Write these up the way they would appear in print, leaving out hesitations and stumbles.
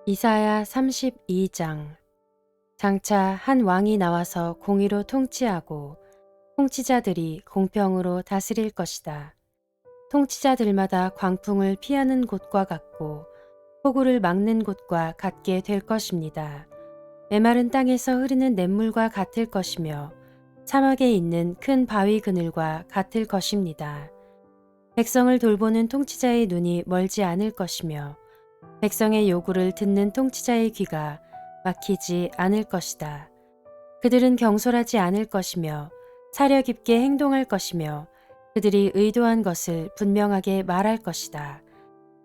이사야 32장. 장차 한 왕이 나와서 공의로 통치하고 통치자들이 공평으로 다스릴 것이다. 통치자들마다 광풍을 피하는 곳과 같고 폭우를 막는 곳과 같게 될 것입니다. 메마른 땅에서 흐르는 냇물과 같을 것이며 사막에 있는 큰 바위 그늘과 같을 것입니다. 백성을 돌보는 통치자의 눈이 멀지 않을 것이며 백성의 요구를 듣는 통치자의 귀가 막히지 않을 것이다. 그들은 경솔하지 않을 것이며 사려 깊게 행동할 것이며 그들이 의도한 것을 분명하게 말할 것이다.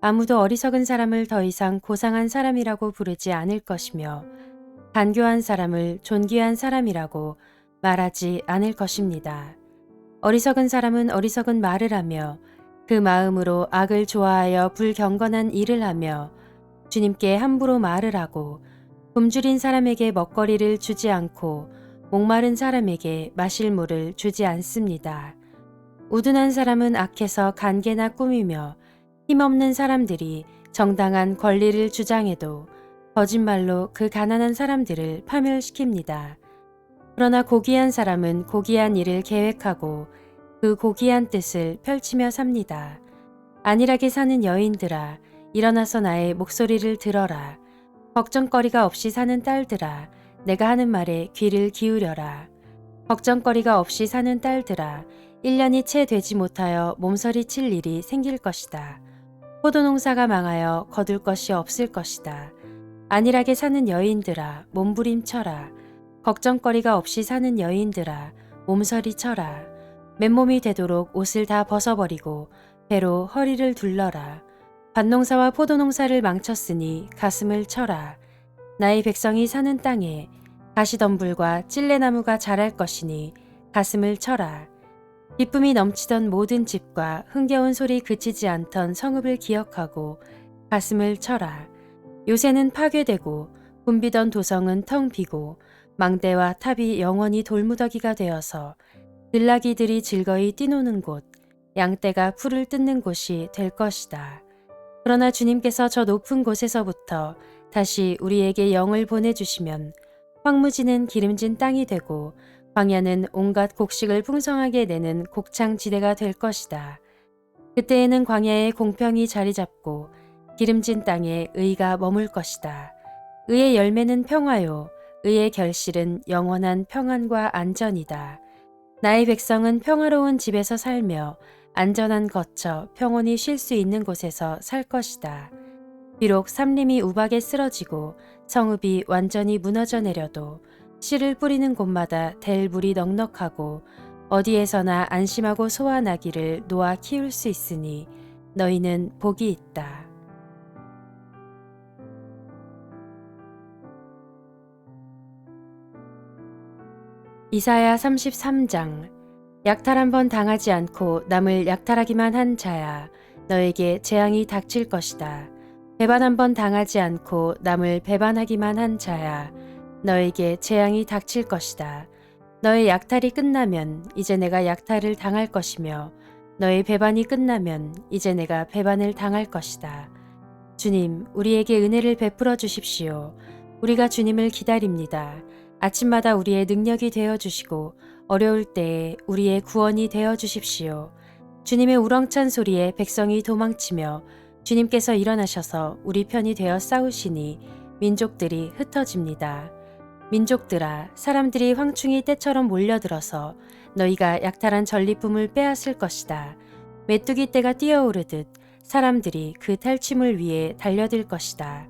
아무도 어리석은 사람을 더 이상 고상한 사람이라고 부르지 않을 것이며 간교한 사람을 존귀한 사람이라고 말하지 않을 것입니다. 어리석은 사람은 어리석은 말을 하며 그 마음으로 악을 좋아하여 불경건한 일을 하며 주님께 함부로 말을 하고 굶주린 사람에게 먹거리를 주지 않고 목마른 사람에게 마실 물을 주지 않습니다. 우둔한 사람은 악해서 간계나 꾸미며 힘없는 사람들이 정당한 권리를 주장해도 거짓말로 그 가난한 사람들을 파멸시킵니다. 그러나 고귀한 사람은 고귀한 일을 계획하고 그 고귀한 뜻을 펼치며 삽니다. 안일하게 사는 여인들아, 일어나서 나의 목소리를 들어라. 걱정거리가 없이 사는 딸들아, 내가 하는 말에 귀를 기울여라. 걱정거리가 없이 사는 딸들아, 1년이 채 되지 못하여 몸서리 칠 일이 생길 것이다. 포도농사가 망하여 거둘 것이 없을 것이다. 안일하게 사는 여인들아, 몸부림쳐라. 걱정거리가 없이 사는 여인들아, 몸서리 쳐라. 맨몸이 되도록 옷을 다 벗어버리고 배로 허리를 둘러라. 밭농사와 포도농사를 망쳤으니 가슴을 쳐라. 나의 백성이 사는 땅에 가시덤불과 찔레나무가 자랄 것이니 가슴을 쳐라. 기쁨이 넘치던 모든 집과 흥겨운 소리 그치지 않던 성읍을 기억하고 가슴을 쳐라. 요새는 파괴되고 붐비던 도성은 텅 비고 망대와 탑이 영원히 돌무더기가 되어서 들나귀들이 즐거이 뛰노는 곳, 양떼가 풀을 뜯는 곳이 될 것이다. 그러나 주님께서 저 높은 곳에서부터 다시 우리에게 영을 보내주시면 황무지는 기름진 땅이 되고 광야는 온갖 곡식을 풍성하게 내는 곡창지대가 될 것이다. 그때에는 광야에 공평이 자리 잡고 기름진 땅에 의가 머물 것이다. 의의 열매는 평화요, 의의 결실은 영원한 평안과 안전이다. 나의 백성은 평화로운 집에서 살며 안전한 거처 평온히 쉴 수 있는 곳에서 살 것이다. 비록 삼림이 우박에 쓰러지고 성읍이 완전히 무너져 내려도 씨를 뿌리는 곳마다 댈 물이 넉넉하고 어디에서나 안심하고 소환하기를 놓아 키울 수 있으니 너희는 복이 있다. 이사야 33장. 약탈 한 번 당하지 않고 남을 약탈하기만 한 자야, 너에게 재앙이 닥칠 것이다. 배반 한 번 당하지 않고 남을 배반하기만 한 자야, 너에게 재앙이 닥칠 것이다. 너의 약탈이 끝나면 이제 내가 약탈을 당할 것이며 너의 배반이 끝나면 이제 내가 배반을 당할 것이다. 주님, 우리에게 은혜를 베풀어 주십시오. 우리가 주님을 기다립니다. 아침마다 우리의 능력이 되어 주시고 어려울 때에 우리의 구원이 되어 주십시오. 주님의 우렁찬 소리에 백성이 도망치며 주님께서 일어나셔서 우리 편이 되어 싸우시니 민족들이 흩어집니다. 민족들아, 사람들이 황충이 때처럼 몰려들어서 너희가 약탈한 전리품을 빼앗을 것이다. 메뚜기 떼가 뛰어오르듯 사람들이 그 탈취물 위에 달려들 것이다.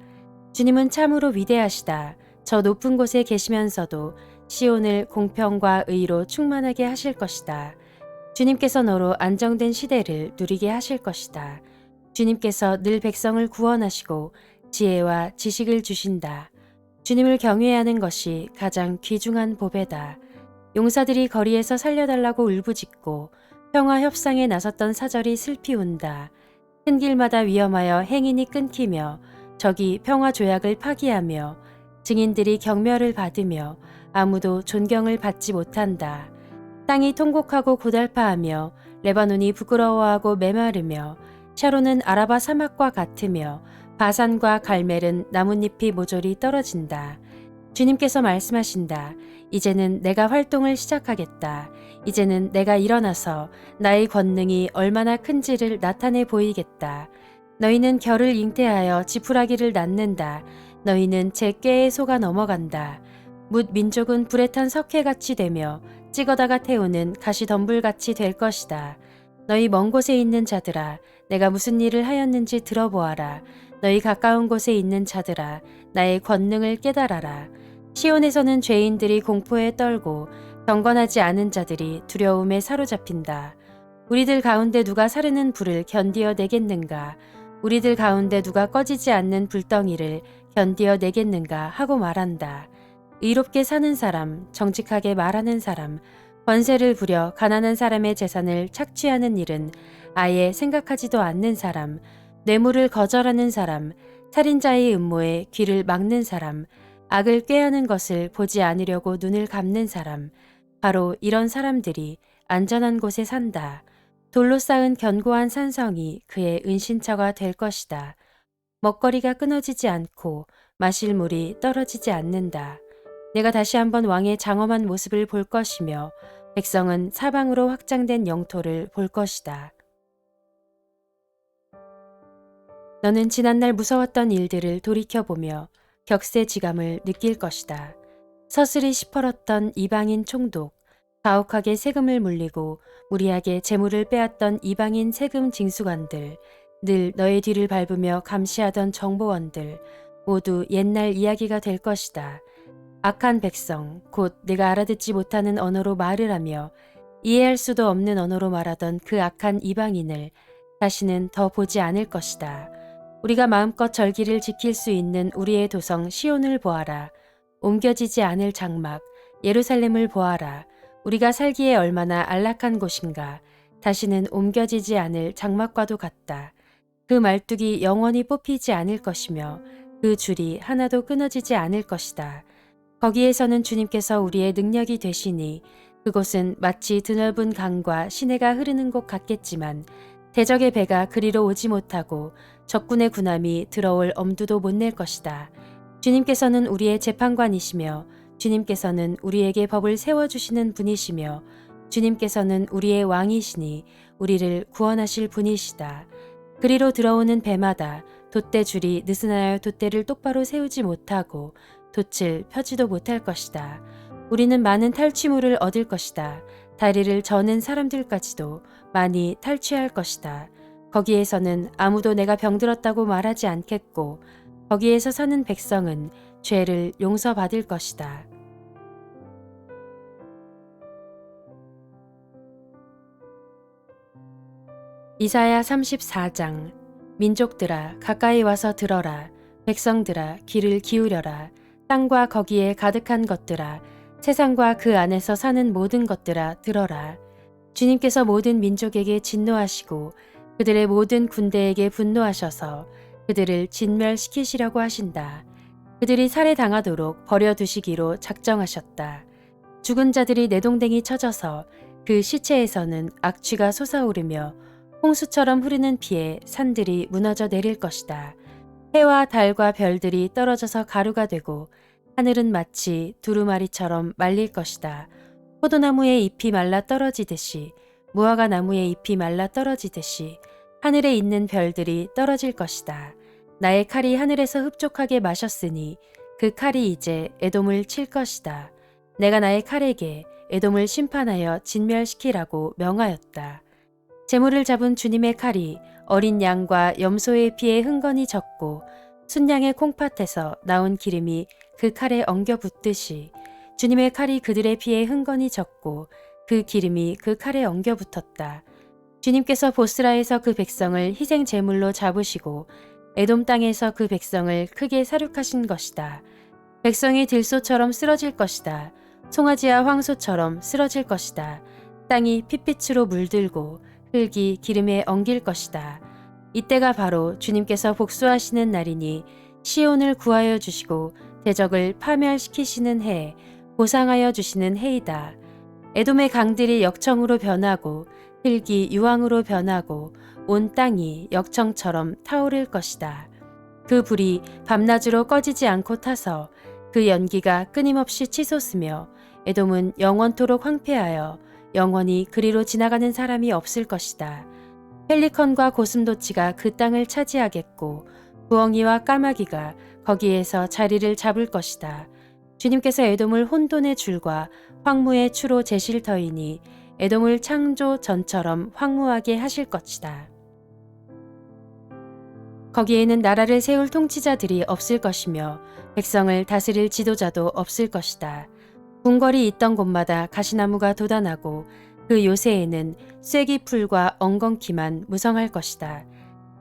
주님은 참으로 위대하시다. 저 높은 곳에 계시면서도 시온을 공평과 의로 충만하게 하실 것이다. 주님께서 너로 안정된 시대를 누리게 하실 것이다. 주님께서 늘 백성을 구원하시고 지혜와 지식을 주신다. 주님을 경외하는 것이 가장 귀중한 보배다. 용사들이 거리에서 살려달라고 울부짖고 평화 협상에 나섰던 사절이 슬피 운다. 큰 길마다 위험하여 행인이 끊기며 적이 평화 조약을 파기하며 증인들이 경멸을 받으며 아무도 존경을 받지 못한다. 땅이 통곡하고 고달파하며 레바논이 부끄러워하고 메마르며 샤론은 아라바 사막과 같으며 바산과 갈멜은 나뭇잎이 모조리 떨어진다. 주님께서 말씀하신다. 이제는 내가 활동을 시작하겠다. 이제는 내가 일어나서 나의 권능이 얼마나 큰지를 나타내 보이겠다. 너희는 겨를 잉태하여 지푸라기를 낳는다. 너희는 제 꾀에 속아 넘어간다. 뭇 민족은 불에 탄 석회같이 되며 찍어다가 태우는 가시덤불같이 될 것이다. 너희 먼 곳에 있는 자들아, 내가 무슨 일을 하였는지 들어보아라. 너희 가까운 곳에 있는 자들아, 나의 권능을 깨달아라. 시온에서는 죄인들이 공포에 떨고 경건하지 않은 자들이 두려움에 사로잡힌다. 우리들 가운데 누가 사르는 불을 견디어 내겠는가? 우리들 가운데 누가 꺼지지 않는 불덩이를 견디어 내겠는가? 하고 말한다. 의롭게 사는 사람, 정직하게 말하는 사람, 권세를 부려 가난한 사람의 재산을 착취하는 일은 아예 생각하지도 않는 사람, 뇌물을 거절하는 사람, 살인자의 음모에 귀를 막는 사람, 악을 꾀하는 것을 보지 않으려고 눈을 감는 사람, 바로 이런 사람들이 안전한 곳에 산다. 돌로 쌓은 견고한 산성이 그의 은신처가 될 것이다. 먹거리가 끊어지지 않고 마실 물이 떨어지지 않는다. 내가 다시 한번 왕의 장엄한 모습을 볼 것이며 백성은 사방으로 확장된 영토를 볼 것이다. 너는 지난날 무서웠던 일들을 돌이켜보며 격세지감을 느낄 것이다. 서슬이 시퍼렀던 이방인 총독, 가혹하게 세금을 물리고 무리하게 재물을 빼앗던 이방인 세금 징수관들, 늘 너의 뒤를 밟으며 감시하던 정보원들, 모두 옛날 이야기가 될 것이다. 악한 백성, 곧 내가 알아듣지 못하는 언어로 말을 하며 이해할 수도 없는 언어로 말하던 그 악한 이방인을 다시는 더 보지 않을 것이다. 우리가 마음껏 절기를 지킬 수 있는 우리의 도성 시온을 보아라. 옮겨지지 않을 장막 예루살렘을 보아라. 우리가 살기에 얼마나 안락한 곳인가. 다시는 옮겨지지 않을 장막과도 같다. 그 말뚝이 영원히 뽑히지 않을 것이며 그 줄이 하나도 끊어지지 않을 것이다. 거기에서는 주님께서 우리의 능력이 되시니 그곳은 마치 드넓은 강과 시내가 흐르는 곳 같겠지만 대적의 배가 그리로 오지 못하고 적군의 군함이 들어올 엄두도 못 낼 것이다. 주님께서는 우리의 재판관이시며 주님께서는 우리에게 법을 세워주시는 분이시며 주님께서는 우리의 왕이시니 우리를 구원하실 분이시다. 그리로 들어오는 배마다 돛대줄이 느슨하여 돛대를 똑바로 세우지 못하고 돛을 펴지도 못할 것이다. 우리는 많은 탈취물을 얻을 것이다. 다리를 저는 사람들까지도 많이 탈취할 것이다. 거기에서는 아무도 내가 병들었다고 말하지 않겠고 거기에서 사는 백성은 죄를 용서받을 것이다. 이사야 34장. 민족들아 가까이 와서 들어라. 백성들아 귀를 기울여라. 땅과 거기에 가득한 것들아, 세상과 그 안에서 사는 모든 것들아 들어라. 주님께서 모든 민족에게 진노하시고 그들의 모든 군대에게 분노하셔서 그들을 진멸시키시려고 하신다. 그들이 살해당하도록 버려두시기로 작정하셨다. 죽은 자들이 내동댕이 쳐져서 그 시체에서는 악취가 솟아오르며 홍수처럼 흐르는 피에 산들이 무너져 내릴 것이다. 해와 달과 별들이 떨어져서 가루가 되고 하늘은 마치 두루마리처럼 말릴 것이다. 포도나무의 잎이 말라 떨어지듯이 무화과 나무의 잎이 말라 떨어지듯이 하늘에 있는 별들이 떨어질 것이다. 나의 칼이 하늘에서 흡족하게 마셨으니 그 칼이 이제 에돔을 칠 것이다. 내가 나의 칼에게 에돔을 심판하여 진멸시키라고 명하였다. 재물을 잡은 주님의 칼이 어린 양과 염소의 피에 흥건히 젖고 순양의 콩팥에서 나온 기름이 그 칼에 엉겨 붙듯이 주님의 칼이 그들의 피에 흥건히 젖고 그 기름이 그 칼에 엉겨 붙었다. 주님께서 보스라에서 그 백성을 희생 제물로 잡으시고 에돔 땅에서 그 백성을 크게 사륙하신 것이다. 백성이 들소처럼 쓰러질 것이다. 송아지와 황소처럼 쓰러질 것이다. 땅이 핏빛으로 물들고 흙이 기름에 엉길 것이다. 이때가 바로 주님께서 복수하시는 날이니 시온을 구하여 주시고 대적을 파멸시키시는 해, 보상하여 주시는 해이다. 에돔의 강들이 역청으로 변하고 흙이 유황으로 변하고 온 땅이 역청처럼 타오를 것이다. 그 불이 밤낮으로 꺼지지 않고 타서 그 연기가 끊임없이 치솟으며 에돔은 영원토록 황폐하여 영원히 그리로 지나가는 사람이 없을 것이다. 펠리컨과 고슴도치가 그 땅을 차지하겠고 부엉이와 까마귀가 거기에서 자리를 잡을 것이다. 주님께서 에돔을 혼돈의 줄과 황무의 추로 재실 터이니 에돔을 창조 전처럼 황무하게 하실 것이다. 거기에는 나라를 세울 통치자들이 없을 것이며 백성을 다스릴 지도자도 없을 것이다. 궁궐이 있던 곳마다 가시나무가 돋아나고 그 요새에는 쐐기풀과 엉겅퀴만 무성할 것이다.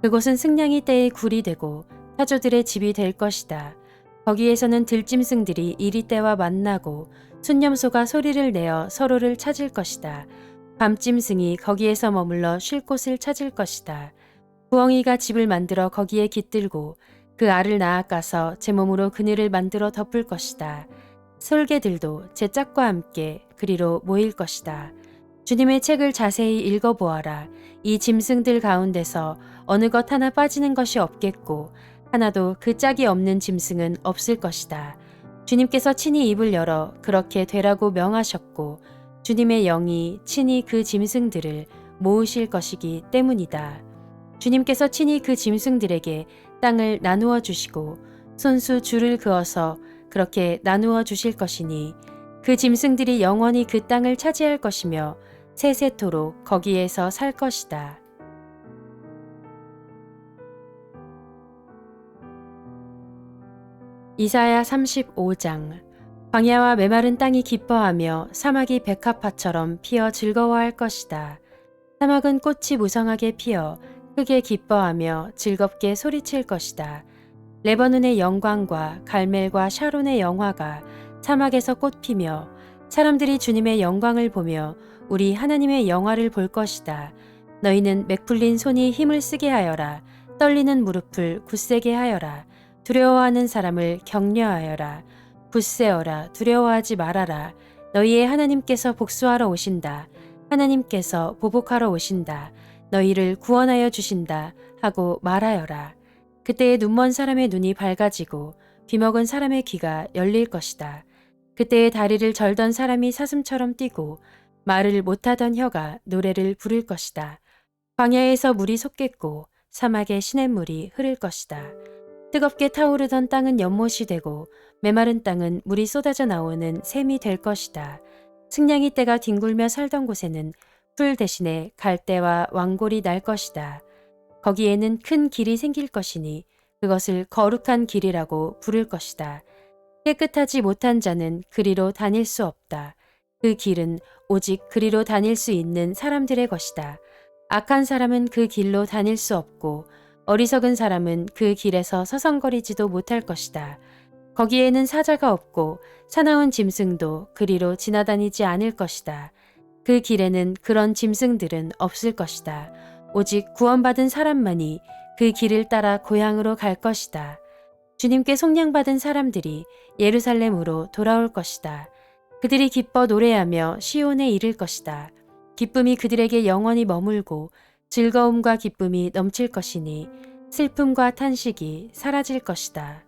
그곳은 승냥이 떼의 굴이 되고 타조들의 집이 될 것이다. 거기에서는 들짐승들이 이리떼와 만나고 순념소가 소리를 내어 서로를 찾을 것이다. 밤짐승이 거기에서 머물러 쉴 곳을 찾을 것이다. 부엉이가 집을 만들어 거기에 깃들고 그 알을 낳아가서 제 몸으로 그늘을 만들어 덮을 것이다. 솔개들도 제 짝과 함께 그리로 모일 것이다. 주님의 책을 자세히 읽어보아라. 이 짐승들 가운데서 어느 것 하나 빠지는 것이 없겠고 하나도 그 짝이 없는 짐승은 없을 것이다. 주님께서 친히 입을 열어 그렇게 되라고 명하셨고 주님의 영이 친히 그 짐승들을 모으실 것이기 때문이다. 주님께서 친히 그 짐승들에게 땅을 나누어 주시고 손수 줄을 그어서 그렇게 나누어 주실 것이니 그 짐승들이 영원히 그 땅을 차지할 것이며 세세토록 거기에서 살 것이다. 이사야 35장. 광야와 메마른 땅이 기뻐하며 사막이 백합화처럼 피어 즐거워할 것이다. 사막은 꽃이 무성하게 피어 크게 기뻐하며 즐겁게 소리칠 것이다. 레바논의 영광과 갈멜과 샤론의 영화가 사막에서 꽃피며 사람들이 주님의 영광을 보며 우리 하나님의 영화를 볼 것이다. 너희는 맥풀린 손이 힘을 쓰게 하여라. 떨리는 무릎을 굳세게 하여라. 두려워하는 사람을 격려하여라. 굳세어라. 두려워하지 말아라. 너희의 하나님께서 복수하러 오신다. 하나님께서 보복하러 오신다. 너희를 구원하여 주신다 하고 말하여라. 그때에 눈먼 사람의 눈이 밝아지고 귀먹은 사람의 귀가 열릴 것이다. 그때에 다리를 절던 사람이 사슴처럼 뛰고 말을 못하던 혀가 노래를 부를 것이다. 광야에서 물이 솟겠고 사막에 시냇물이 흐를 것이다. 뜨겁게 타오르던 땅은 연못이 되고 메마른 땅은 물이 쏟아져 나오는 샘이 될 것이다. 승냥이 떼가 뒹굴며 살던 곳에는 풀 대신에 갈대와 왕골이 날 것이다. 거기에는 큰 길이 생길 것이니 그것을 거룩한 길이라고 부를 것이다. 깨끗하지 못한 자는 그리로 다닐 수 없다. 그 길은 오직 그리로 다닐 수 있는 사람들의 것이다. 악한 사람은 그 길로 다닐 수 없고 어리석은 사람은 그 길에서 서성거리지도 못할 것이다. 거기에는 사자가 없고 사나운 짐승도 그리로 지나다니지 않을 것이다. 그 길에는 그런 짐승들은 없을 것이다. 오직 구원받은 사람만이 그 길을 따라 고향으로 갈 것이다. 주님께 속량받은 사람들이 예루살렘으로 돌아올 것이다. 그들이 기뻐 노래하며 시온에 이를 것이다. 기쁨이 그들에게 영원히 머물고 즐거움과 기쁨이 넘칠 것이니 슬픔과 탄식이 사라질 것이다.